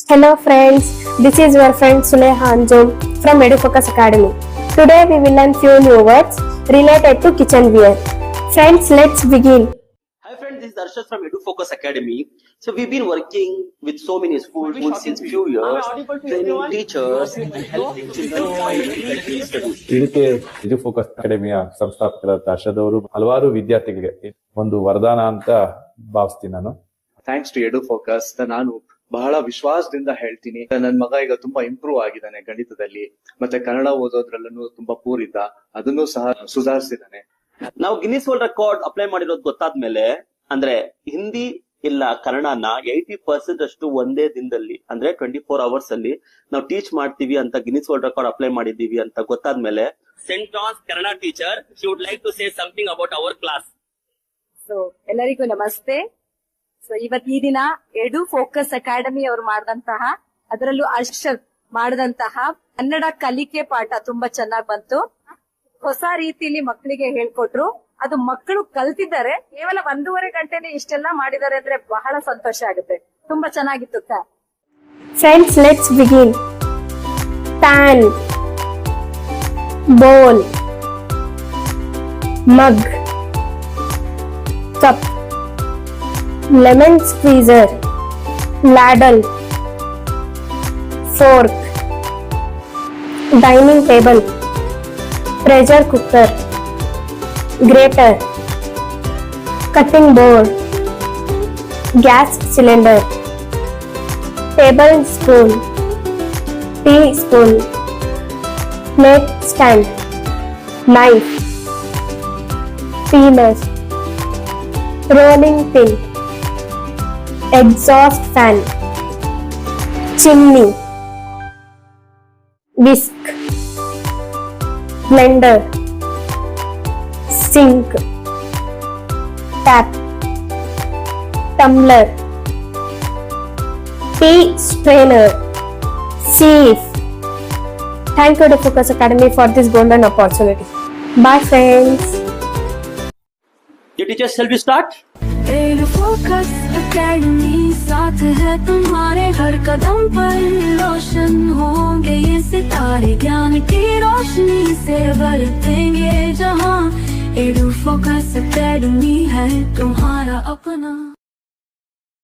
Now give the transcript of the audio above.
Hello friends, this is your friend Suleha Anjum from EduFocus Academy. Today we will learn few new words related to kitchenware. Friends, let's begin. Hi friends, this is Darshad from EduFocus Academy. So we've been working with so many schools since few years, training teachers and helping children find difficulty studies. ಇದಕ್ಕೆ ಇದು focus ಅಕಾಡೆಮಿಯ ಸಂಸ್ಥಾಪಕರಾದ ಅರ್ಷದ್ ಅವರು ಹಲವಾರು ವಿದ್ಯಾರ್ಥಿಗಳಿಗೆ ಒಂದು ವರದಾನ ಅಂತ ಭಾವಿಸ್ತೀನಿ ನಾನು. ಥ್ಯಾಂಕ್ಸ್ ಟು EduFocus ನಾನು ಬಹಳ ವಿಶ್ವಾಸದಿಂದ ಹೇಳ್ತೀನಿ, ನನ್ ಮಗ ಈಗ ತುಂಬಾ ಇಂಪ್ರೂವ್ ಆಗಿದ್ದಾನೆ ಗಣಿತದಲ್ಲಿ, ಮತ್ತೆ ಕನ್ನಡ ಓದೋದ್ರಲ್ಲೂ ತುಂಬಾ ಪೂರ್ ಇದ್ದ, ಅದನ್ನು ಸಹ ಸುಧಾರಿಸಿದ್ದಾನೆ. ನಾವು ಗಿನ್ನಿಸ್ ವರ್ಲ್ಡ್ ರೆಕಾರ್ಡ್ ಅಪ್ಲೈ ಮಾಡಿರೋದು ಗೊತ್ತಾದ್ಮೇಲೆ, ಅಂದ್ರೆ ಹಿಂದಿ ಇಲ್ಲ ಕನ್ನಡನ 80% ಅಷ್ಟು ಒಂದೇ ದಿನದಲ್ಲಿ ಅಂದ್ರೆ 24 ಅವರ್ಸ್ ಅಲ್ಲಿ ನಾವು ಟೀಚ್ ಮಾಡ್ತೀವಿ ಅಂತ ಗಿನ್ನಿಸ್ ವರ್ಲ್ಡ್ ರೆಕಾರ್ಡ್ ಅಪ್ಲೈ ಮಾಡಿದೀವಿ ಅಂತ ಗೊತ್ತಾದ್ಮೇಲೆ Saint John's Kannada teacher she would like to say something about our class. So ಎಲ್ಲರಿಗೂ ನಮಸ್ತೆ. ಸೊ ಇವತ್ತು ಈ ದಿನ EduFocus ಅಕಾಡೆಮಿ ಅವರು ಮಾಡಿದಂತಹ, ಅದರಲ್ಲೂ ಅರ್ಷದ್ ಮಾಡಿದಂತಹ ಕನ್ನಡ ಕಲಿಕೆ ಪಾಠ ತುಂಬಾ ಚೆನ್ನಾಗಿ ಬಂತು. ಹೊಸ ರೀತಿಯಲ್ಲಿ ಮಕ್ಕಳಿಗೆ ಹೇಳ್ಕೊಟ್ರು, ಅದು ಮಕ್ಕಳು ಕಲ್ತಿದ್ದಾರೆ. ಕೇವಲ 1.5 ಗಂಟೆನೆ ಇಷ್ಟೆಲ್ಲ ಮಾಡಿದ್ದಾರೆ ಅಂದ್ರೆ ಬಹಳ ಸಂತೋಷ ಆಗುತ್ತೆ. ತುಂಬಾ ಚೆನ್ನಾಗಿತ್ತು. Friends, let's begin. Pan, bowl, mug, cup, lemon squeezer, ladle, fork, dining table, pressure cooker, grater, cutting board, gas cylinder, tablespoon, teaspoon, plate stand, knife, peeler, rolling pin, exhaust fan, chimney, whisk, blender, sink, tap, tumbler, tea strainer, sieve. Thank you EduFocus Academy for this golden opportunity. Bye friends. Your teachers, shall we start? EduFocus Academy साथ है तुम्हारे हर कदम पर, रोशन होंगे ये सितारे, ज्ञान की रोशनी से बरतेंगे जहां. EduFocus Academy है तुम्हारा अपना.